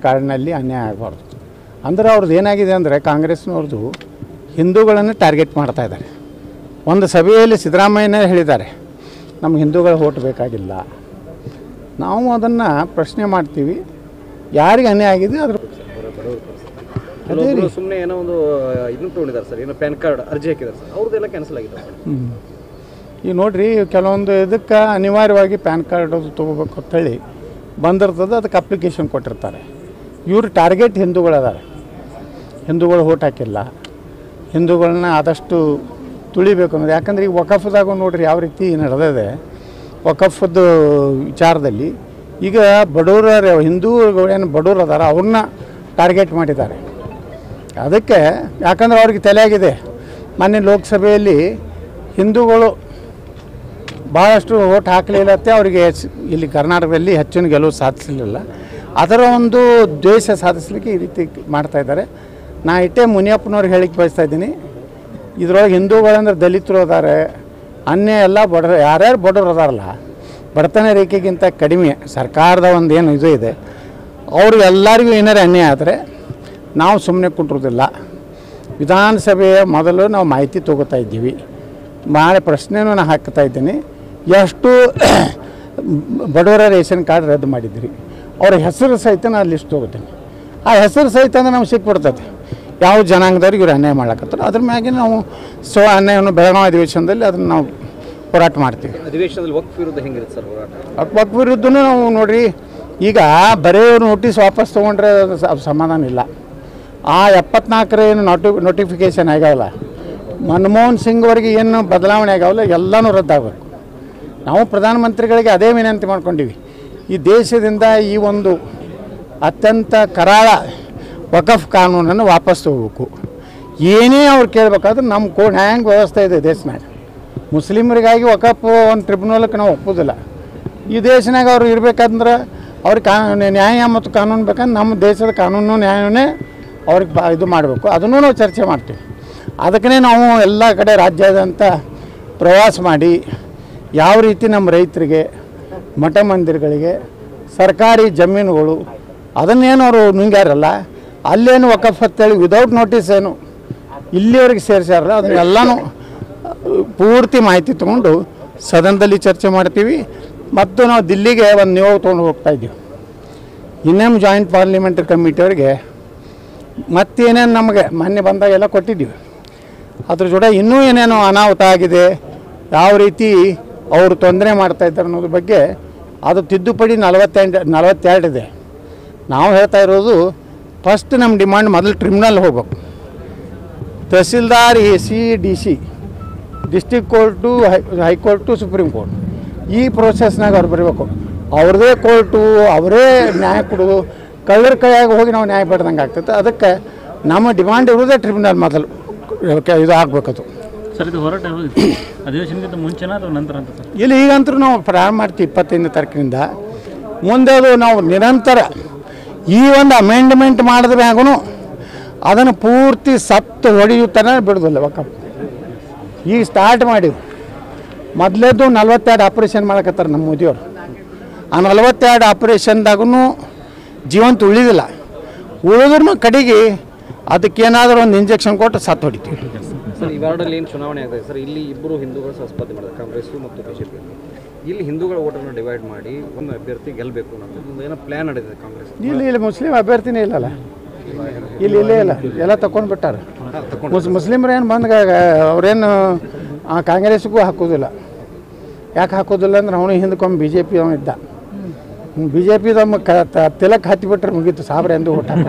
ಕಾರ್ಡ್ನಲ್ಲಿ ಅನ್ಯಾಯ ಆಗಬಾರ್ದು. ಅಂದರೆ ಅವ್ರದ್ದು ಏನಾಗಿದೆ ಅಂದರೆ ಕಾಂಗ್ರೆಸ್ನವ್ರದ್ದು ಹಿಂದೂಗಳನ್ನು ಟಾರ್ಗೆಟ್ ಮಾಡ್ತಾ ಇದ್ದಾರೆ. ಒಂದು ಸಭೆಯಲ್ಲಿ ಸಿದ್ದರಾಮಯ್ಯನೇ ಹೇಳಿದ್ದಾರೆ, ನಮ್ಗೆ ಹಿಂದೂಗಳ ಓಟ್ ಬೇಕಾಗಿಲ್ಲ. ನಾವು ಅದನ್ನು ಪ್ರಶ್ನೆ ಮಾಡ್ತೀವಿ, ಯಾರಿಗೆ ಅನ್ಯಾಯ ಆಗಿದೆ ಅದ್ರ ಸುಮ್ಮನೆ ಏನೋ ಒಂದು ಇದನ್ನು ತೊಗೊಂಡಿದ್ದಾರೆ ಸರ್, ಏನೋ ಪ್ಯಾನ್ ಕಾರ್ಡ್ ಅರ್ಜಿ ಹಾಕಿದ್ದಾರೆ ಸರ್, ಅವ್ರದ್ದೆಲ್ಲ ಕ್ಯಾನ್ಸಲ್ ಆಗಿದೆ ಸರ್. ಈಗ ನೋಡಿರಿ, ಕೆಲವೊಂದು ಇದಕ್ಕೆ ಅನಿವಾರ್ಯವಾಗಿ ಪ್ಯಾನ್ ಕಾರ್ಡ್ ಅದು ತೊಗೋಬೇಕು ಅಂತೇಳಿ ಬಂದಿರ್ತದೆ, ಅದಕ್ಕೆ ಅಪ್ಲಿಕೇಶನ್ ಕೊಟ್ಟಿರ್ತಾರೆ. ಇವರು ಟಾರ್ಗೆಟ್ ಹಿಂದೂಗಳದಾರೆ, ಹಿಂದೂಗಳು ಓಟ್ ಹಾಕಿಲ್ಲ, ಹಿಂದೂಗಳನ್ನ ಆದಷ್ಟು ತುಳಿಬೇಕು ಅನ್ನೋದು. ಯಾಕಂದ್ರೆ ಈಗ ವಕಫ್ದಾಗ ನೋಡ್ರಿ ಯಾವ ರೀತಿ ನಡೆದಿದೆ. ವಕಫದ್ದು ವಿಚಾರದಲ್ಲಿ ಈಗ ಬಡವರು, ಹಿಂದೂಗಳೇನು ಬಡವರು ಅದಾರ ಅವ್ರನ್ನ ಟಾರ್ಗೆಟ್ ಮಾಡಿದ್ದಾರೆ. ಅದಕ್ಕೆ ಯಾಕಂದ್ರೆ ಅವ್ರಿಗೆ ತಲೆಯಾಗಿದೆ, ಮೊನ್ನೆ ಲೋಕಸಭೆಯಲ್ಲಿ ಹಿಂದೂಗಳು ಭಾಳಷ್ಟು ಓಟ್ ಹಾಕಲಿಲ್ಲತ್ತೆ, ಅವರಿಗೆ ಇಲ್ಲಿ ಕರ್ನಾಟಕದಲ್ಲಿ ಹೆಚ್ಚಿನ ಗೆಲುವು ಸಾಧಿಸಲಿಲ್ಲ. ಅದರ ಒಂದು ದ್ವೇಷ ಸಾಧಿಸಲಿಕ್ಕೆ ಈ ರೀತಿ ಮಾಡ್ತಾಯಿದ್ದಾರೆ. ನಾ ಇಟ್ಟೆ ಮುನಿಯಪ್ಪನವ್ರಿಗೆ ಹೇಳಿಕ್ಕೆ ಬಯಸ್ತಾ ಇದ್ದೀನಿ, ಇದರೊಳಗೆ ಹಿಂದೂಗಳಂದ್ರೆ ದಲಿತರು ಅದಾರೆ, ಅನ್ಯ ಎಲ್ಲ ಯಾರ್ಯಾರು ಬಡವರು ಅದಾರಲ್ಲ, ಬಡತನ ರೇಖೆಗಿಂತ ಕಡಿಮೆ ಸರ್ಕಾರದ ಒಂದು ಏನು ಇದು ಇದೆ, ಅವ್ರಿಗೆಲ್ಲರಿಗೂ ಏನಾರು ಅನ್ಯಾಯ ಆದರೆ ನಾವು ಸುಮ್ಮನೆ ಕುಂಟ್ರೋದಿಲ್ಲ. ವಿಧಾನಸಭೆಯ ಮೊದಲು ನಾವು ಮಾಹಿತಿ ತೊಗೋತಾ ಇದ್ದೀವಿ, ನಾಳೆ ಪ್ರಶ್ನೆನೂ ನಾನು ಹಾಕ್ತಾ ಇದ್ದೀನಿ. ಎಷ್ಟು ಬಡವರ ರೇಷನ್ ಕಾರ್ಡ್ ರದ್ದು ಮಾಡಿದ್ರಿ, ಅವ್ರ ಹೆಸರು ಸಹಿತ ನಾನು ಲಿಸ್ಟ್ ತೊಗೋತೀನಿ. ಆ ಹೆಸರು ಸಹಿತ ಅಂದ್ರೆ ನಮ್ಗೆ ಸಿಕ್ಬಿಡ್ತೈತೆ ಯಾವ ಜನಾಂಗದವ್ರಿಗೆ ಇವ್ರು ಅನ್ಯಾಯ ಮಾಡ್ಲಕತ್ತಾರೆ. ಅದ್ರ ಮ್ಯಾಗೆ ನಾವು ಅನ್ಯಾಯವನ್ನು ಬೆಳಗಾವಿ ಅಧಿವೇಶನದಲ್ಲಿ ಅದನ್ನು ನಾವು ಹೋರಾಟ ಮಾಡ್ತೀವಿ. ಅಧಿವೇಶನದಲ್ಲಿ ವಕ್ಫ್ ವಿರುದ್ಧ ಹೆಂಗಿರುತ್ತೆ ಸರ್ ಹೋರಾಟ? ವಕ್ಫ್ ವಿರುದ್ಧನೂ ನಾವು ನೋಡಿರಿ, ಈಗ ಬರೀ ನೋಟಿಸ್ ವಾಪಸ್ ತೊಗೊಂಡ್ರೆ ಸಮಾಧಾನ ಇಲ್ಲ. ಆ 74 ಏನು ನೋಟಿಫಿಕೇಷನ್ ಆಗ್ಯಾವಲ್ಲ, ಮನಮೋಹನ್ ಸಿಂಗ್ ಅವರಿಗೆ ಏನು ಬದಲಾವಣೆ ಆಗ್ಯಾವಲ್ಲ, ಎಲ್ಲನೂ ರದ್ದಾಗಬೇಕು. ನಾವು ಪ್ರಧಾನಮಂತ್ರಿಗಳಿಗೆ ಅದೇ ವಿನಂತಿ ಮಾಡ್ಕೊಂಡಿವಿ, ಈ ದೇಶದಿಂದ ಈ ಒಂದು ಅತ್ಯಂತ ಕರಾಳ ವಕಫ್ ಕಾನೂನನ್ನು ವಾಪಸ್ ತಗೋಬೇಕು. ಏನೇ ಅವ್ರು ಕೇಳಬೇಕಾದ್ರೆ ನಮ್ಮ ನ್ಯಾಯಾಂಗ ವ್ಯವಸ್ಥೆ ಇದೆ ದೇಶನಾಗ. ಮುಸ್ಲಿಮರಿಗಾಗಿ ವಕಫ್ ಒಂದು ಟ್ರಿಬ್ಯುನಲ್ಗೆ ನಾವು ಒಪ್ಪೋದಿಲ್ಲ. ಈ ದೇಶನಾಗ ಅವ್ರು ಇರಬೇಕಂದ್ರೆ ಅವ್ರಿಗೆ ನ್ಯಾಯ ಮತ್ತು ಕಾನೂನು ಬೇಕಂದ್ರೆ ನಮ್ಮ ದೇಶದ ಕಾನೂನು ನ್ಯಾಯವನ್ನೇ ಅವ್ರಿಗೆ ಇದು ಮಾಡಬೇಕು. ಅದನ್ನು ನಾವು ಚರ್ಚೆ ಮಾಡ್ತೀವಿ. ಅದಕ್ಕೇ ನಾವು ಎಲ್ಲ ಕಡೆ ರಾಜ್ಯಾದ್ಯಂತ ಪ್ರವಾಸ ಮಾಡಿ ಯಾವ ರೀತಿ ನಮ್ಮ ರೈತರಿಗೆ, ಮಠ ಮಂದಿರಗಳಿಗೆ, ಸರ್ಕಾರಿ ಜಮೀನುಗಳು ಅದನ್ನೇನು ಅವರು ನುಂಗ್ಯಾರಲ್ಲ, ಅಲ್ಲೇನು ವಕಫ್ ಅಂತೇಳಿ ವಿದೌಟ್ ನೋಟಿಸ್ ಏನು ಇಲ್ಲಿವರೆಗೆ ಸೇರಿಸ್ಯಾರಲ್ಲ, ಅದನ್ನೆಲ್ಲನೂ ಪೂರ್ತಿ ಮಾಹಿತಿ ತೊಗೊಂಡು ಸದನದಲ್ಲಿ ಚರ್ಚೆ ಮಾಡ್ತೀವಿ. ಮತ್ತು ನಾವು ದಿಲ್ಲಿಗೆ ಒಂದು ನಿಯೋಗ ತೊಗೊಂಡು ಹೋಗ್ತಾಯಿದ್ದೀವಿ. ಇನ್ನೇನು ಜಾಯಿಂಟ್ ಪಾರ್ಲಿಮೆಂಟರಿ ಕಮಿಟಿಯವರಿಗೆ ಮತ್ತೇನೇನು ನಮಗೆ ಮೊನ್ನೆ ಬಂದಾಗೆಲ್ಲ ಕೊಟ್ಟಿದ್ದೀವಿ. ಅದ್ರ ಜೊತೆ ಇನ್ನೂ ಏನೇನೋ ಅನಾಹುತ ಆಗಿದೆ, ಯಾವ ರೀತಿ ಅವರು ತೊಂದರೆ ಮಾಡ್ತಾಯಿದ್ದಾರೆ ಅನ್ನೋದ್ರ ಬಗ್ಗೆ ಅದು ತಿದ್ದುಪಡಿ 42 ಇದೆ. ನಾವು ಹೇಳ್ತಾ ಇರೋದು, ಫಸ್ಟ್ ನಮ್ಮ ಡಿಮಾಂಡ್ ಮೊದಲು ಟ್ರಿಬ್ಯುನಲ್ ಹೋಗ್ಬೇಕು. Tahsildar, AC, DC, district court, high court, supreme court, ಈ ಪ್ರೋಸೆಸ್ನಾಗ ಅವ್ರು ಬರಬೇಕು. ಅವ್ರದ್ದೇ ಕೋರ್ಟು, ಅವರೇ ನ್ಯಾಯ ಕೊಡೋದು, ಕಳ್ಳರ ಕೈಯಾಗಿ ಹೋಗಿ ನಾವು ನ್ಯಾಯ ಪಡೆದಂಗೆ ಆಗ್ತೈತೆ. ಅದಕ್ಕೆ ನಮ್ಮ ಡಿಮಾಂಡ್ ಇರೋದೇ ಟ್ರಿಬ್ಯುನಲ್ ಮೊದಲು ಇದು ಆಗಬೇಕದು. ಸರ್, ಇದು ಹೋರಾಟ ಅಧಿವೇಶನಕ್ಕಿಂತ ಮುಂಚೆನ ಅಥವಾ ನಂತರ ಅಂತ ಸರ್? ಇಲ್ಲಿ ಈಗಂತರೂ ನಾವು ಪ್ರಾರಂಭ ಮಾಡ್ತೀವಿ 25ನೇ ತಾರೀಕಿನಿಂದ. ಮುಂದೆ ಅದು ನಾವು ನಿರಂತರ ಈ ಒಂದು ಅಮೆಂಡ್ಮೆಂಟ್ ಮಾಡಿದ್ರೆ ಆಗೂ ಅದನ್ನು ಪೂರ್ತಿ ಸತ್ತು ಹೊಡೆಯುತ್ತಾನೆ ಬಿಡೋದಿಲ್ಲ ವಕಫ್. ಈಗ ಸ್ಟಾರ್ಟ್ ಮಾಡಿವಿ. ಮೊದಲೇದು 42 ಆಪ್ರೇಷನ್ ಮಾಡಕತ್ತಾರೆ ನಮ್ಮ ಮೋದಿಯವರು. ಆ 42 ಆಪ್ರೇಷನ್ದಾಗೂ ಜೀವಂತ ಉಳಿದಿಲ್ಲ. ಉಳಿದ್ರೂ ಕಡೆಗೆ ಅದಕ್ಕೇನಾದರೂ ಒಂದು ಇಂಜೆಕ್ಷನ್ ಕೊಟ್ಟು ಸತ್ತು ಹೊಡಿತೀವಿ. ಸರ್, ಈ ವಾರ್ಡಲ್ಲಿ ಏನು ಚುನಾವಣೆ ಆಗ್ತದೆ ಸರ್, ಇಲ್ಲಿ ಇಬ್ಬರು ಹಿಂದೂಗಳು ಸ್ಪರ್ಧೆ ಮಾಡಿದ್ದಾರೆ, ಕಾಂಗ್ರೆಸ್ ಮತ್ತು BJP. ಇಲ್ಲಿ ಹಿಂದೂಗಳ ಓಟನ್ನು ಡಿವೈಡ್ ಮಾಡಿ ಒಂದು ಅಭ್ಯರ್ಥಿ ಗೆಲ್ಲಬೇಕು ಅನ್ನೋದು ಏನೋ ಪ್ಲ್ಯಾನ್ ನಡೆದಿದೆ ಕಾಂಗ್ರೆಸ್. ಇಲ್ಲಿ ಮುಸ್ಲಿಂ ಅಭ್ಯರ್ಥಿನೇ ಇಲ್ಲಲ್ಲ, ಇಲ್ಲೇ ಇಲ್ಲ, ಎಲ್ಲ ತಗೊಂಡು ಬಿಟ್ಟಾರೆ. ಮುಸ್ಲಿಮ್ರು ಏನು ಬಂದ ಅವ್ರೇನು ಕಾಂಗ್ರೆಸ್ಗೂ ಹಾಕೋದಿಲ್ಲ. ಯಾಕೆ ಹಾಕೋದಿಲ್ಲ ಅಂದ್ರೆ ಅವನು ಹಿಂದಕ್ಕೊಮ್ಮೆ BJP ಅವನು ಇದ್ದ. BJP ತಿಲಕ್ ಹತ್ತಿಬಿಟ್ರೆ ಮುಗೀತು, ಸಾಬ್ರೆ ಎಂದು ಓಟ್ ಹಾಕಿ